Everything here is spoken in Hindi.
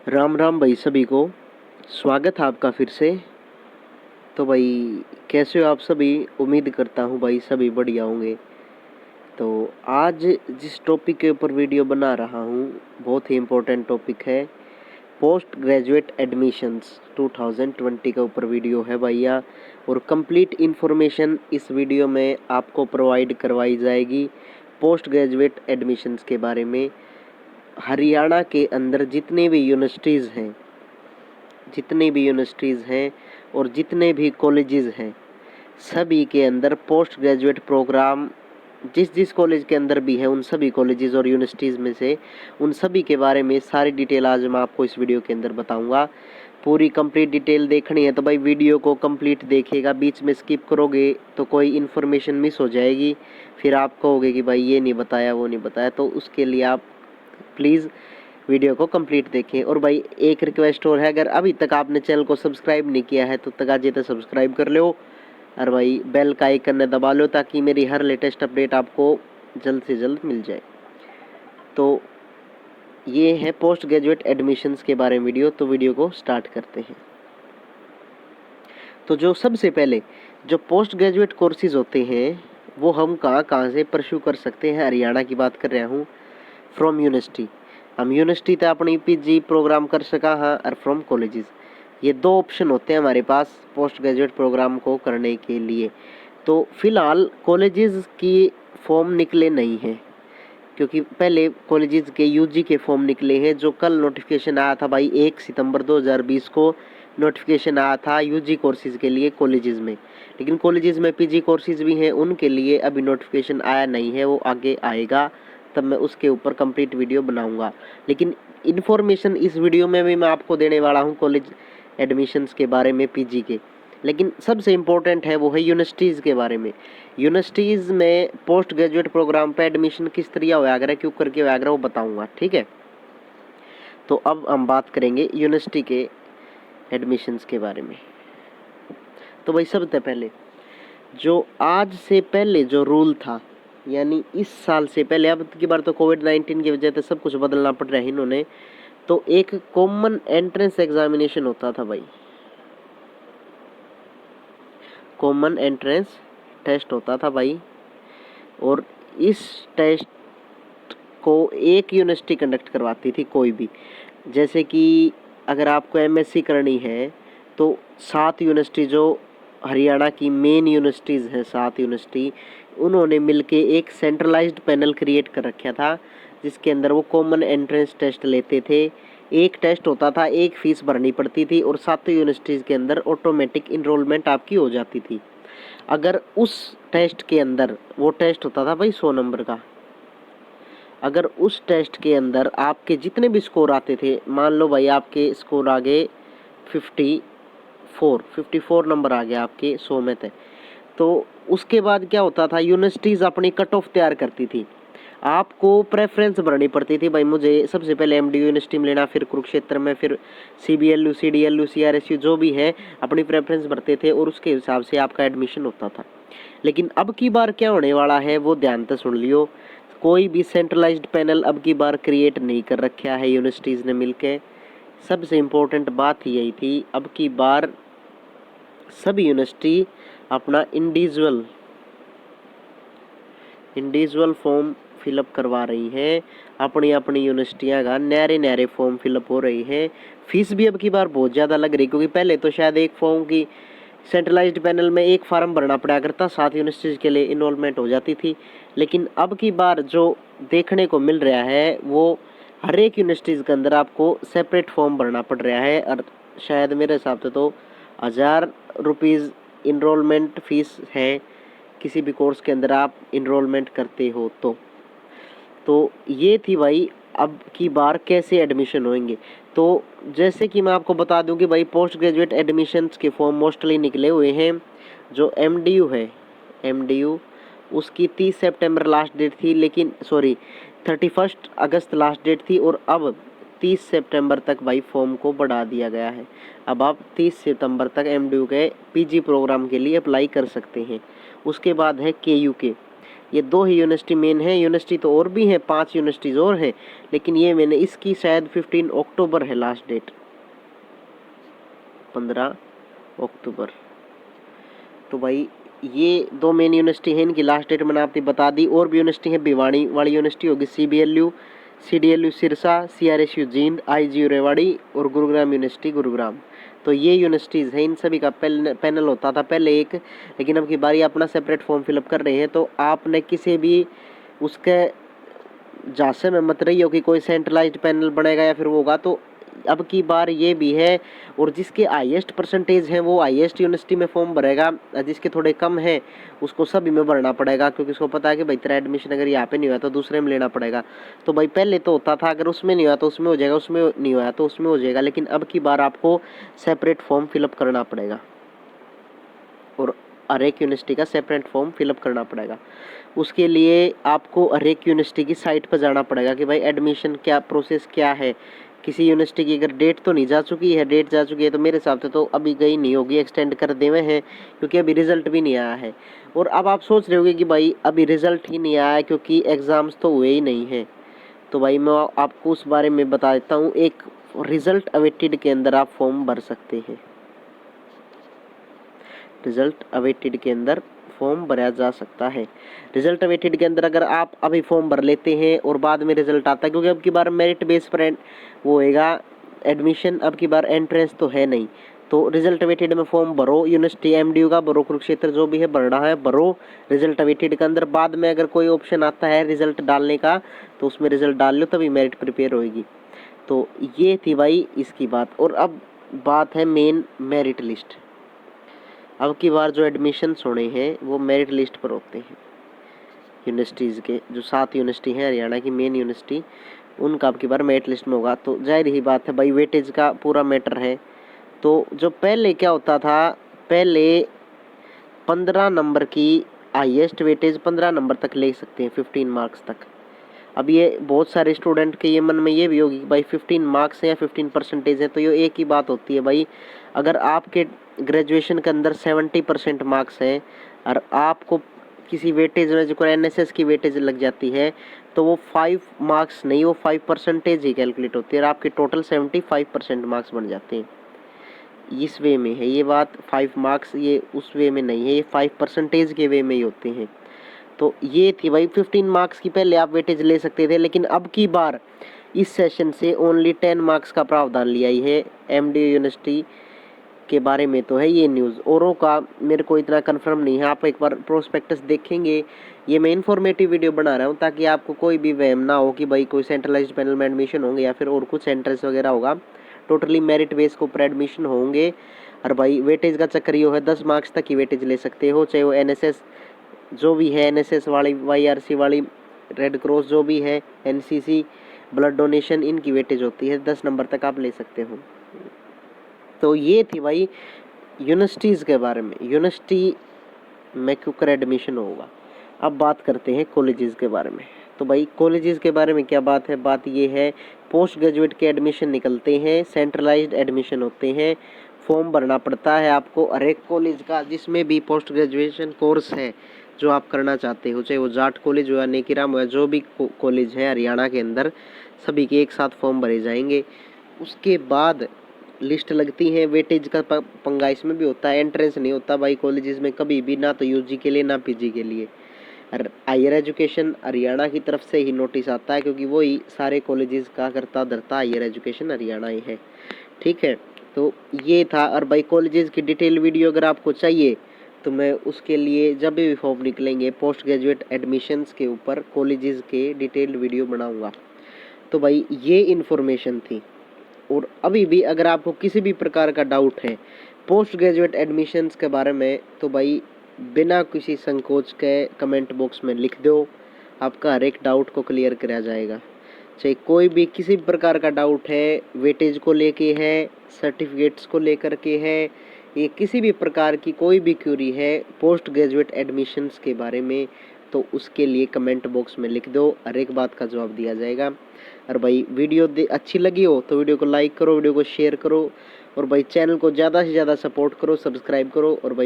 राम राम भाई सभी को। स्वागत है आपका फिर से। तो भाई कैसे हो आप सभी? उम्मीद करता हूँ भाई सभी बढ़िया होंगे। तो आज जिस टॉपिक के ऊपर वीडियो बना रहा हूँ बहुत ही इम्पोर्टेंट टॉपिक है। पोस्ट ग्रेजुएट एडमिशन्स 2020 के ऊपर वीडियो है भैया। और कंप्लीट इन्फॉर्मेशन इस वीडियो में आपको प्रोवाइड करवाई जाएगी पोस्ट ग्रेजुएट एडमिशन्स के बारे में। हरियाणा के अंदर जितने भी यूनिवर्सिटीज़ हैं और जितने भी कॉलेजेस हैं सभी के अंदर पोस्ट ग्रेजुएट प्रोग्राम जिस जिस कॉलेज के अंदर भी है उन सभी कॉलेजेस और यूनिवर्सिटीज़ में से उन सभी के बारे में सारी डिटेल आज मैं आपको इस वीडियो के अंदर बताऊंगा। पूरी कंप्लीट डिटेल देखनी है तो भाई वीडियो को कंप्लीट देखिएगा। बीच में स्किप करोगे तो कोई इन्फॉर्मेशन मिस हो जाएगी, फिर आप कहोगे कि भाई ये नहीं बताया वो नहीं बताया। तो उसके लिए आप प्लीज़ वीडियो को कंप्लीट देखें। और भाई एक रिक्वेस्ट और है, अगर अभी तक आपने चैनल को सब्सक्राइब नहीं किया है तो तक आज तो सब्सक्राइब कर लो और भाई बेल का आइकन दबा लो ताकि मेरी हर लेटेस्ट अपडेट आपको जल्द से जल्द मिल जाए। तो ये है पोस्ट ग्रेजुएट एडमिशन्स के बारे में वीडियो। तो वीडियो को स्टार्ट करते हैं। तो जो सबसे पहले जो पोस्ट ग्रेजुएट कोर्सेज होते हैं वो हम कहाँ से परस्यू कर सकते हैं। हरियाणा की बात कर रहा हूँ। फ्रॉम यूनिवर्सिटी हम यूनिवर्सिटी तो अपनी पीजी प्रोग्राम कर सका हाँ। और फ्रॉम कॉलेजेस ये दो ऑप्शन होते हैं हमारे पास पोस्ट ग्रेजुएट प्रोग्राम को करने के लिए। तो फिलहाल कॉलेजेस की फॉर्म निकले नहीं हैं क्योंकि पहले कॉलेजेस के यूजी के फॉर्म निकले हैं। जो कल नोटिफिकेशन आया था भाई 1 सितंबर 2020 को नोटिफिकेशन आया था यूजी कोर्सेज के लिए कॉलेजेस में। लेकिन कॉलेजेस में पीजी कोर्सेज भी हैं उनके लिए अभी नोटिफिकेशन आया नहीं है, वो आगे आएगा तब मैं उसके ऊपर कंप्लीट वीडियो बनाऊंगा। लेकिन इन्फॉर्मेशन इस वीडियो में भी मैं आपको देने वाला हूं कॉलेज एडमिशन्स के बारे में पीजी के। लेकिन सबसे इम्पोर्टेंट है वो है यूनिवर्सिटीज़ के बारे में। यूनिवर्सिटीज़ में पोस्ट ग्रेजुएट प्रोग्राम पे एडमिशन किस तरह होगा क्यों करके होगा वो बताऊंगा, ठीक है। तो अब हम बात करेंगे यूनिवर्सिटी के एडमिशन्स के बारे में। तो भाई सबसे पहले जो आज से पहले जो रूल था यानी इस साल से पहले, अब की बार तो कोविड-19 की वजह से सब कुछ बदलना पड़ रहा है इन्होंने। तो एक कॉमन एंट्रेंस एग्जामिनेशन होता था भाई, कॉमन एंट्रेंस टेस्ट होता था भाई। और इस टेस्ट को एक यूनिवर्सिटी कंडक्ट करवाती थी कोई भी। जैसे कि अगर आपको एमएससी करनी है तो 7 यूनिवर्सिटी जो हरियाणा की मेन यूनिवर्सिटीज़ हैं 7 यूनिवर्सिटी उन्होंने मिलके एक सेंट्रलाइज्ड पैनल क्रिएट कर रखा था जिसके अंदर वो कॉमन एंट्रेंस टेस्ट लेते थे। एक टेस्ट होता था, एक फ़ीस भरनी पड़ती थी और 7 यूनिवर्सिटीज़ के अंदर ऑटोमेटिक इनरोलमेंट आपकी हो जाती थी। अगर उस टेस्ट के अंदर वो टेस्ट होता था भाई 100 नंबर का, अगर उस टेस्ट के अंदर आपके जितने भी स्कोर आते थे, मान लो भाई आपके स्कोर आ गए 54 नंबर आ गए आपके 100 में थे, तो उसके बाद क्या होता था यूनिवर्सिटीज़ अपनी कट ऑफ तैयार करती थी। आपको प्रेफरेंस भरनी पड़ती थी भाई, मुझे सबसे पहले एमडी यूनिवर्सिटी में लेना, फिर कुरुक्षेत्र में, फिर सीबीएलयू सीडीएलयू सीआरएसयू जो भी है अपनी प्रेफरेंस भरते थे और उसके हिसाब से आपका एडमिशन होता था। लेकिन अब की बार क्या होने वाला है वो ध्यान से सुन लियो। कोई भी सेंट्रलाइज्ड पैनल अब की बार क्रिएट नहीं कर रखा है यूनिवर्सिटीज़ ने मिलके। सबसे इम्पोर्टेंट बात यही थी, अब की बार सभी यूनिवर्सिटी अपना इंडिविजुअल फॉर्म फिलअप करवा रही है। अपनी अपनी यूनिवर्सिटियाँ का नए फॉर्म फिलअप हो रही है। फीस भी अब की बार बहुत ज़्यादा लग रही क्योंकि पहले तो शायद एक फॉर्म की सेंट्रलाइज्ड पैनल में एक फार्म भरना पड़ा करता, 7 यूनिवर्सिटीज़ के लिए इनरोलमेंट हो जाती थी। लेकिन अब की बार जो देखने को मिल रहा है वो हर एक यूनिवर्सिटीज़ के अंदर आपको सेपरेट फॉर्म भरना पड़ रहा है। और शायद मेरे हिसाब से तो 1000 रुपीज़ इनरोलमेंट फ़ीस है किसी भी कोर्स के अंदर आप इनरोलमेंट करते हो। तो ये थी भाई अब की बार कैसे एडमिशन होंगे। तो जैसे कि मैं आपको बता दूं कि भाई पोस्ट ग्रेजुएट एडमिशन्स के फॉर्म मोस्टली निकले हुए हैं। जो एमडीयू है, एमडीयू उसकी 30 सितंबर लास्ट डेट थी, लेकिन 31 अगस्त लास्ट डेट थी और अब 30 सितंबर तक भाई फॉर्म को बढ़ा दिया गया है। अब आप 30 सितंबर तक एमडीयू के पीजी प्रोग्राम के लिए अप्लाई कर सकते हैं। उसके बाद है केयू के। ये 2 ही यूनिवर्सिटी मेन है, यूनिवर्सिटी तो और भी हैं, 5 यूनिवर्सिटीज़ और हैं, लेकिन ये मैंने इसकी शायद 15 अक्टूबर है लास्ट डेट, 15 अक्टूबर। तो भाई ये 2 मेन यूनिवर्सिटी हैं, इनकी लास्ट डेट मैंने आपको बता दी। और भी यूनिवर्सिटी है, भिवाड़ी वाली यूनिवर्सिटी होगी, CBLU, CDLU Sirsa, CRSU Jind, IGU Rewari और गुरुग्राम यूनिवर्सिटी गुरुग्राम। तो ये यूनिवर्सिटीज़ हैं, इन सभी का पैनल होता था पहले एक, लेकिन अब की बारी अपना सेपरेट फॉर्म फिलअप कर रहे हैं। तो आपने किसी भी उसके झांसे में मत रही हो कि कोई सेंट्रलाइज्ड पैनल बनेगा या फिर वो होगा। तो अब की बार ये भी है, और जिसके हाईएस्ट परसेंटेज हैं वो हाईएस्ट यूनिवर्सिटी में फॉर्म भरेगा, जिसके थोड़े कम है उसको सभी में भरना पड़ेगा, क्योंकि उसको पता है कि भाई तेरा एडमिशन अगर यहाँ पे नहीं हुआ तो दूसरे में लेना पड़ेगा। तो भाई पहले तो होता था अगर उसमें नहीं हुआ तो उसमें हो जाएगा, उसमें नहीं हुआ तो उसमें हो जाएगा, लेकिन अब की बार आपको सेपरेट फॉर्म फिलअप करना पड़ेगा और हर एक यूनिवर्सिटी का सेपरेट फॉर्म फिलअप करना पड़ेगा। उसके लिए आपको हर एक यूनिवर्सिटी की साइट पर जाना पड़ेगा कि भाई एडमिशन क्या प्रोसेस क्या है। किसी यूनिवर्सिटी की अगर डेट तो नहीं जा चुकी है, डेट जा चुकी है तो मेरे हिसाब से तो अभी गई नहीं होगी, एक्सटेंड कर देवे हैं, क्योंकि अभी रिजल्ट भी नहीं आया है। और अब आप सोच रहे होगे कि भाई अभी रिजल्ट ही नहीं आया है क्योंकि एग्ज़ाम्स तो हुए ही नहीं हैं। तो भाई मैं आपको उस बारे में बता देता हूँ। एक रिजल्ट अवेटेड के अंदर आप फॉर्म भर सकते हैं, रिजल्ट अवेटेड के अंदर फॉर्म भरा जा सकता है। रिजल्ट अवेटेड के अंदर अगर आप अभी फॉर्म भर लेते हैं और बाद में रिजल्ट आता है, क्योंकि अब की बार मेरिट बेस पर वो होएगा एडमिशन, अब की बार एंट्रेंस तो है नहीं। तो रिजल्ट अवेटेड में फॉर्म भरो, यूनिवर्सिटी MDU का भरो, कुरुक्षेत्र जो भी है भरना है भरो रिजल्ट अवेटेड के अंदर। बाद में अगर कोई ऑप्शन आता है रिजल्ट डालने का तो उसमें रिजल्ट डाल लो, तभी मेरिट प्रिपेयर होएगी। तो ये थी भाई इसकी बात। और अब बात है मेन मेरिट लिस्ट। अब की बार जो एडमिशन्स होने हैं वो मेरिट लिस्ट पर होते हैं यूनिवर्सिटीज़ के, जो 7 यूनिवर्सिटी हैं हरियाणा की मेन यूनिवर्सिटी, उनका अब की बार मेरिट लिस्ट में होगा। तो जाहिर ही बात है भाई वेटेज का पूरा मैटर है। तो जो पहले क्या होता था, पहले 15 नंबर की हाईएस्ट वेटेज 15 नंबर तक ले सकते हैं, 15 मार्क्स तक। अब ये बहुत सारे स्टूडेंट के ये मन में ये भी होगी कि भाई 15 मार्क्स है या 15% है, तो ये एक ही बात होती है भाई, अगर आपके ग्रेजुएशन के अंदर 70% मार्क्स हैं और आपको किसी वेटेज में जो NSS की वेटेज लग जाती है तो वो 5 मार्क्स नहीं, वो 5% ही कैलकुलेट होती है और आपके टोटल 75% मार्क्स बन जाते हैं। इस वे में है ये बात, 5 मार्क्स ये उस वे में नहीं है, ये 5% के वे में ही होते हैं। तो ये थी भाई 15 मार्क्स की पहले आप वेटेज ले सकते थे, लेकिन अब की बार इस सेशन से ओनली 10 मार्क्स का प्रावधान लिया ही है। MDU यूनिवर्सिटी के बारे में तो है ये न्यूज़, औरों का मेरे को इतना कंफर्म नहीं है। आप एक बार प्रोस्पेक्टस देखेंगे, ये मैं इन्फॉर्मेटिव वीडियो बना रहा हूँ ताकि आपको कोई भी वहम ना हो कि भाई कोई सेंट्रलाइज्ड पैनल में एडमिशन होंगे या फिर और कुछ सेंटर्स वगैरह होगा। टोटली मेरिट बेस के ऊपर एडमिशन होंगे। और भाई वेटेज का चक्कर ये है 10 मार्क्स तक की वेटेज ले सकते हो, चाहे वो NSS जो भी है, NSS वाली, YRC वाली, रेड क्रॉस जो भी है, NCC, ब्लड डोनेशन, इनकी वेटेज होती है 10 नंबर तक आप ले सकते हो। तो ये थी भाई यूनिवर्सिटीज़ के बारे में, यूनिवर्सिटी में क्यों एडमिशन होगा। अब बात करते हैं कॉलेजेस के बारे में। तो भाई कॉलेजेस के बारे में क्या बात है, बात ये है पोस्ट ग्रेजुएट के एडमिशन निकलते हैं, सेंट्रलाइज्ड एडमिशन होते हैं, फॉर्म भरना पड़ता है आपको हर एक कॉलेज का जिसमें भी पोस्ट ग्रेजुएशन कोर्स है जो आप करना चाहते हो, चाहे वो जाट कॉलेज हो या नेकीराम हो या जो भी कॉलेज है हरियाणा के अंदर, सभी के एक साथ फॉर्म भरे जाएंगे। उसके बाद लिस्ट लगती है, वेटेज का पंगा इसमें भी होता है, एंट्रेंस नहीं होता भाई कॉलेजेस में कभी भी, ना तो UG के लिए ना PG के लिए। हायर एजुकेशन हरियाणा की तरफ से ही नोटिस आता है, क्योंकि वही सारे कॉलेजेस का करता धरता हायर एजुकेशन हरियाणा ही है। ठीक है, तो ये था। और भाई कॉलेजेस की डिटेल वीडियो अगर आपको चाहिए तो मैं उसके लिए जब भी फॉर्म निकलेंगे पोस्ट ग्रेजुएट एडमिशन्स के ऊपर कॉलेजेस के डिटेल्ड वीडियो बनाऊंगा। तो भाई ये इन्फॉर्मेशन थी। और अभी भी अगर आपको किसी भी प्रकार का डाउट है पोस्ट ग्रेजुएट एडमिशन्स के बारे में तो भाई बिना किसी संकोच के कमेंट बॉक्स में लिख दो, आपका हर एक डाउट को क्लियर किया जाएगा। चाहे कोई भी किसी भी प्रकार का डाउट है, वेटेज को लेके है, सर्टिफिकेट्स को लेकर के है, ये किसी भी प्रकार की कोई भी क्यूरी है पोस्ट ग्रेजुएट एडमिशन्स के बारे में, तो उसके लिए कमेंट बॉक्स में लिख दो, हर एक बात का जवाब दिया जाएगा। और भाई वीडियो अच्छी लगी हो तो वीडियो को लाइक करो, वीडियो को शेयर करो, और भाई चैनल को ज़्यादा से ज़्यादा सपोर्ट करो, सब्सक्राइब करो। और भाई